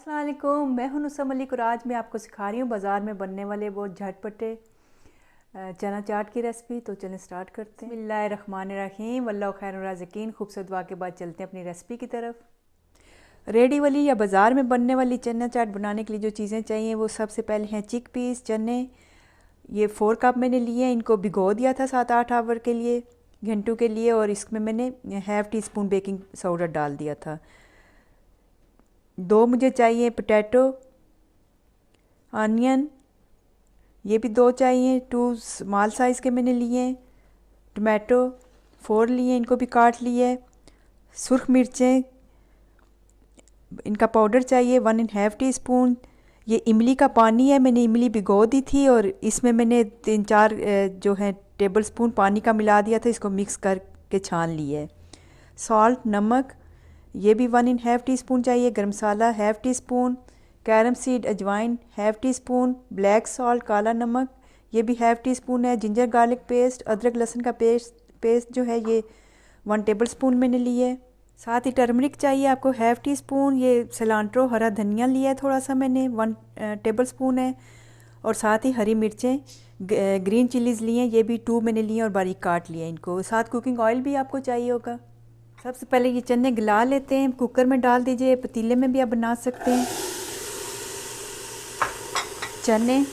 अस्सलाम वालेकुम, मैं हूं नुसरत मलिक और आज मैं आपको सिखा रही हूँ बाज़ार में बनने वाले बहुत झटपटे चना चाट की रेसिपी। तो चलें स्टार्ट करते हैं। बिस्मिल्लाहिर्रहमानिर्रहीम, वल्लाहु खैरुर राज़िकीन। खूबसूरत दुआ के बाद चलते हैं अपनी रेसिपी की तरफ। रेडी वाली या बाज़ार में बनने वाली चना चाट बनाने के लिए जो चीज़ें चाहिए वो सबसे पहले हैं चिक पीस चने। ये 4 कप मैंने लिए हैं। इनको भिगो दिया था 7-8 आवर के लिए, घंटों के लिए, और इसमें मैंने ½ टीस्पून बेकिंग पाउडर डाल दिया था। 2 मुझे चाहिए पोटैटो, अनियन, ये भी 2 चाहिए, 2 स्मॉल साइज़ के मैंने लिए। टमाटो 4 लिए, इनको भी काट लिए। सुर्ख मिर्चें, इनका पाउडर चाहिए 1½ टीस्पून। ये इमली का पानी है, मैंने इमली भिगो दी थी और इसमें मैंने 3-4 जो है टेबल स्पून पानी का मिला दिया था, इसको मिक्स करके छान लिया है। सॉल्ट, नमक, ये भी 1½ टीस्पून चाहिए। गरम मसाला ½ टीस्पून, कैरम सीड अजवाइन ½ टीस्पून, ब्लैक सॉल्ट काला नमक ये भी ½ टीस्पून है। जिंजर गार्लिक पेस्ट, अदरक लहसुन का पेस्ट जो है ये 1 टेबल स्पून मैंने लिए। साथ ही टर्मरिक चाहिए आपको ½ टीस्पून। ये सिलांट्रो हरा धनिया लिया है थोड़ा सा मैंने, 1 टेबल स्पून है। और साथ ही हरी मिर्चें, ग्रीन चिलीज़ लिए, ये भी 2 मैंने लिए और बारीक काट लिए इनको। साथ कुकिंग ऑयल भी आपको चाहिए होगा। सबसे पहले ये चने गला लेते हैं, कुकर में डाल दीजिए, पतीले में भी आप बना सकते हैं। चने,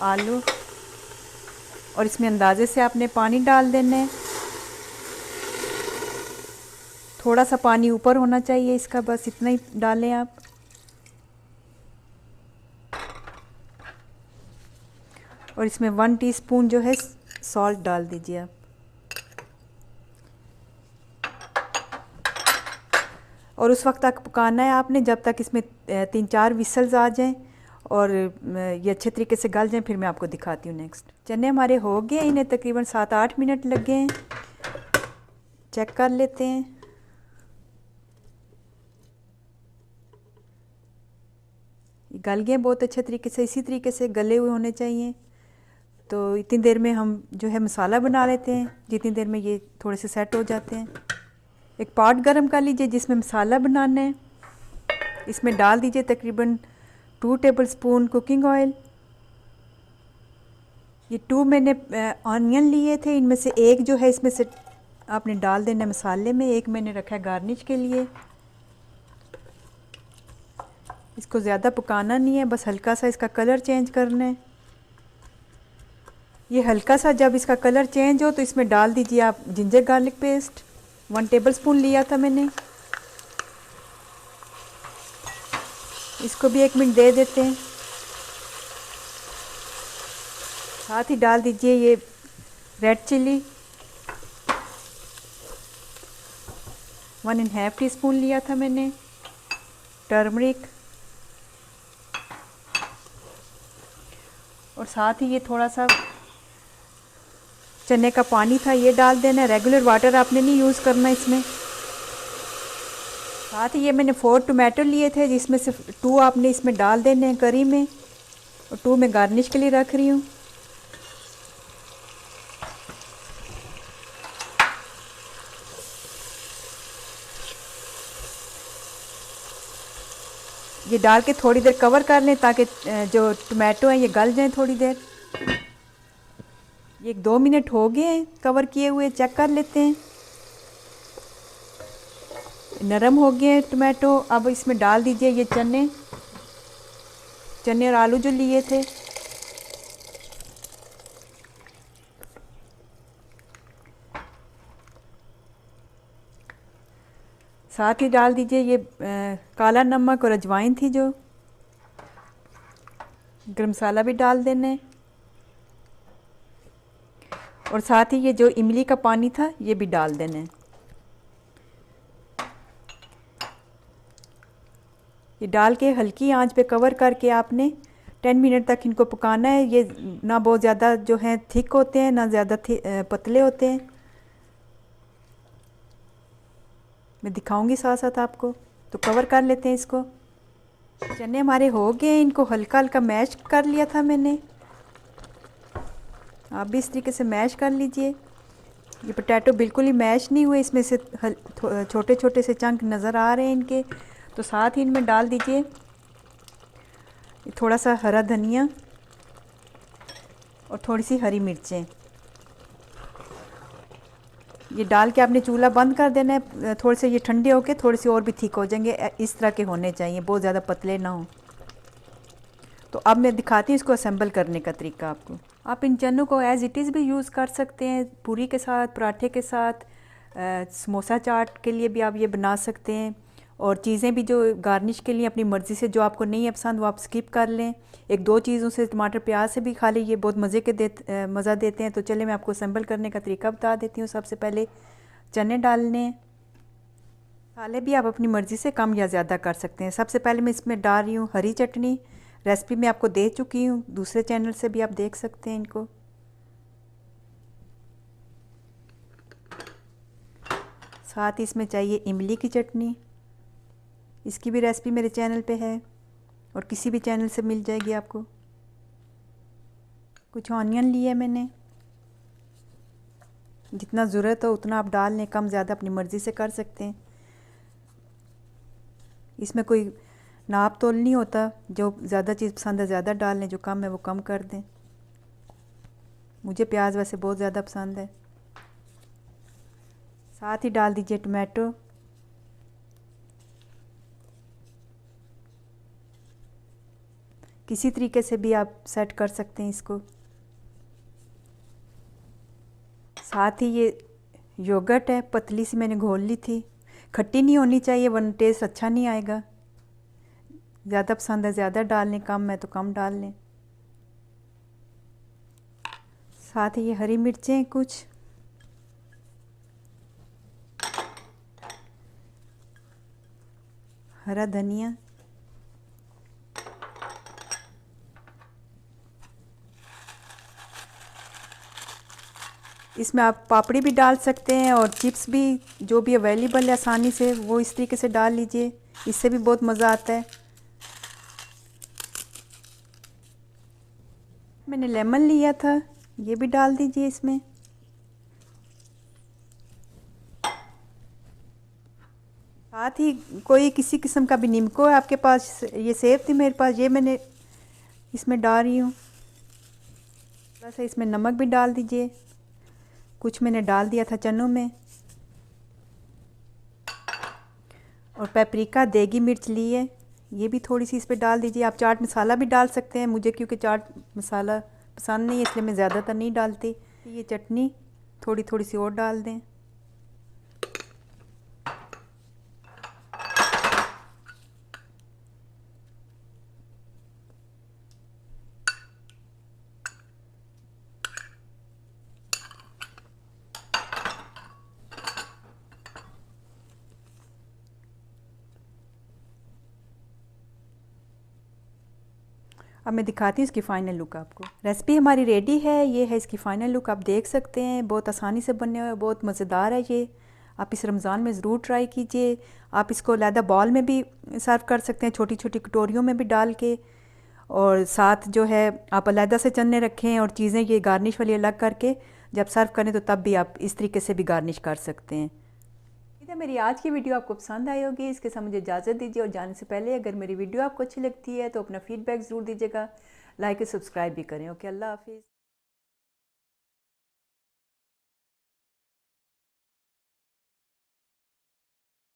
आलू, और इसमें अंदाजे से आपने पानी डाल देना है। थोड़ा सा पानी ऊपर होना चाहिए इसका, बस इतना ही डालें आप। और इसमें 1 टीस्पून जो है सॉल्ट डाल दीजिए आप। और उस वक्त तक पकाना है आपने जब तक इसमें 3-4 विसल्स आ जाएं और ये अच्छे तरीके से गल जाएं, फिर मैं आपको दिखाती हूँ नेक्स्ट। चने हमारे हो गए, इन्हें तकरीबन 7-8 मिनट लगे हैं। चेक कर लेते हैं। ये गल गए बहुत अच्छे तरीके से, इसी तरीके से गले हुए होने चाहिए। तो इतनी देर में हम जो है मसाला बना लेते हैं, जितनी देर में ये थोड़े से सेट हो जाते हैं। एक पॉट गरम कर लीजिए जिसमें मसाला बनाना है। इसमें डाल दीजिए तकरीबन 2 टेबल स्पून कुकिंग ऑयल। ये 2 मैंने ऑनियन लिए थे, इनमें से एक जो है इसमें से आपने डाल देना मसाले में, एक मैंने रखा है गार्निश के लिए। इसको ज़्यादा पकाना नहीं है, बस हल्का सा इसका कलर चेंज करना है। ये हल्का सा जब इसका कलर चेंज हो तो इसमें डाल दीजिए आप ginger garlic paste, 1 table spoon लिया था मैंने। इसको भी 1 मिनट दे देते हैं। साथ ही डाल दीजिए ये रेड चिली, 1½ टीस्पून लिया था मैंने। टर्मरिक, और साथ ही ये थोड़ा सा चने का पानी था ये डाल देना। रेगुलर वाटर आपने नहीं यूज़ करना इसमें। साथ ही ये मैंने 4 टमाटो लिए थे, जिसमें से 2 आपने इसमें डाल देने हैं करी में, और 2 मैं गार्निश के लिए रख रही हूँ। ये डाल के थोड़ी देर कवर कर लें ताकि जो टमाटो हैं ये गल जाएं थोड़ी देर। ये 2 मिनट हो गए हैं कवर किए हुए, चेक कर लेते हैं। नरम हो गए हैं टमाटो। अब इसमें डाल दीजिए ये चने और आलू जो लिए थे। साथ ही डाल दीजिए ये काला नमक और अजवाइन थी जो। गरम मसाला भी डाल देना है। और साथ ही ये जो इमली का पानी था ये भी डाल देना है। ये डाल के हल्की आंच पे कवर करके आपने 10 मिनट तक इनको पकाना है। ये ना बहुत ज़्यादा जो है थिक होते हैं, ना ज़्यादा पतले होते हैं। मैं दिखाऊंगी साथ साथ आपको। तो कवर कर लेते हैं इसको। चने हमारे हो गए, इनको हल्का हल्का मैश कर लिया था मैंने। आप भी इस तरीके से मैश कर लीजिए। ये पोटैटो बिल्कुल ही मैश नहीं हुए, इसमें से छोटे छोटे से चंक नज़र आ रहे हैं इनके। तो साथ ही इनमें डाल दीजिए थोड़ा सा हरा धनिया और थोड़ी सी हरी मिर्चें। ये डाल के आपने चूल्हा बंद कर देना है। थोड़े से ये ठंडे होके थोड़े से और भी थिक हो जाएंगे, इस तरह के होने चाहिए, बहुत ज़्यादा पतले ना हो। तो अब मैं दिखाती हूँ इसको असेंबल करने का तरीका आपको। आप इन चनों को एज़ इट इज़ भी यूज़ कर सकते हैं, पूरी के साथ, पराठे के साथ, समोसा चाट के लिए भी आप ये बना सकते हैं। और चीज़ें भी जो गार्निश के लिए अपनी मर्ज़ी से, जो आपको नहीं है पसंद वो आप स्किप कर लें। एक दो चीज़ों से, टमाटर प्याज से भी खा लें, ये बहुत मज़ा देते हैं। तो चलिए मैं आपको असेंबल करने का तरीका बता देती हूँ। सबसे पहले चने डालने हैं। मसाले भी आप अपनी मर्ज़ी से कम या ज़्यादा कर सकते हैं। सबसे पहले मैं इसमें डाल रही हूँ हरी चटनी। रेसिपी मैं आपको दे चुकी हूँ, दूसरे चैनल से भी आप देख सकते हैं इनको। साथ ही इसमें चाहिए इमली की चटनी, इसकी भी रेसिपी मेरे चैनल पे है और किसी भी चैनल से मिल जाएगी आपको। कुछ ऑनियन लिए मैंने, जितना ज़रूरत हो उतना आप डाल लें, कम ज़्यादा अपनी मर्ज़ी से कर सकते हैं। इसमें कोई नाप तोल नहीं होता, जो ज़्यादा चीज़ पसंद है ज़्यादा डाल लें, जो कम है वो कम कर दें। मुझे प्याज वैसे बहुत ज़्यादा पसंद है। साथ ही डाल दीजिए टमाटो। किसी तरीके से भी आप सेट कर सकते हैं इसको। साथ ही ये योगर्ट है, पतली सी मैंने घोल ली थी। खट्टी नहीं होनी चाहिए वरना टेस्ट अच्छा नहीं आएगा। ज़्यादा पसंद है ज़्यादा डाल लें, कम है तो कम डाल लें। साथ ही ये हरी मिर्चें कुछ, हरा धनिया, इसमें आप पापड़ी भी डाल सकते हैं और चिप्स भी, जो भी अवेलेबल है आसानी से वो इस तरीके से डाल लीजिए, इससे भी बहुत मज़ा आता है। मैंने लेमन लिया था, ये भी डाल दीजिए इसमें। साथ ही कोई किसी किस्म का भी नींबू है आपके पास, ये सेब थी मेरे पास, ये मैंने इसमें डाल रही हूँ। थोड़ा सा इसमें नमक भी डाल दीजिए, कुछ मैंने डाल दिया था चनों में। और पेपरिका देगी मिर्च ली है, ये भी थोड़ी सी इस पर डाल दीजिए। आप चाट मसाला भी डाल सकते हैं, मुझे क्योंकि चाट मसाला पसंद नहीं है इसलिए मैं ज़्यादातर नहीं डालती। ये चटनी थोड़ी थोड़ी सी और डाल दें। अब मैं दिखाती हूँ इसकी फ़ाइनल लुक आपको। रेसिपी हमारी रेडी है, ये है इसकी फ़ाइनल लुक, आप देख सकते हैं। बहुत आसानी से बनने हुए, बहुत मज़ेदार है ये। आप इस रमज़ान में ज़रूर ट्राई कीजिए। आप इसको लैदा बॉल में भी सर्व कर सकते हैं, छोटी छोटी कटोरियों में भी डाल के। और साथ जो है आप अलहदा से चने रखें और चीज़ें ये गार्निश वाली अलग करके जब सर्व करें तो तब भी आप इस तरीके से भी गार्निश कर सकते हैं। मेरी आज की वीडियो आपको पसंद आई होगी। इसके साथ मुझे इजाज़त दीजिए और जाने से पहले अगर मेरी वीडियो आपको अच्छी लगती है तो अपना फीडबैक ज़रूर दीजिएगा, लाइक और सब्सक्राइब भी करें। ओके, अल्लाह हाफिज़।